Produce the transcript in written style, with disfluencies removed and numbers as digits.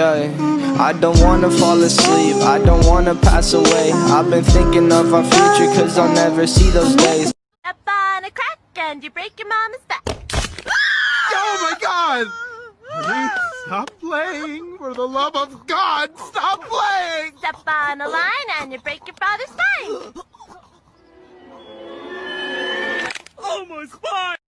Yeah, I don't wanna fall asleep, I don't wanna pass away. I've been thinking of our future, cause I'll never see those days. Step on a crack and you break your mama's back. Oh my God! Honey, stop playing! For the love of God, stop playing! Step on a line and you break your father's spine. Oh, my spine!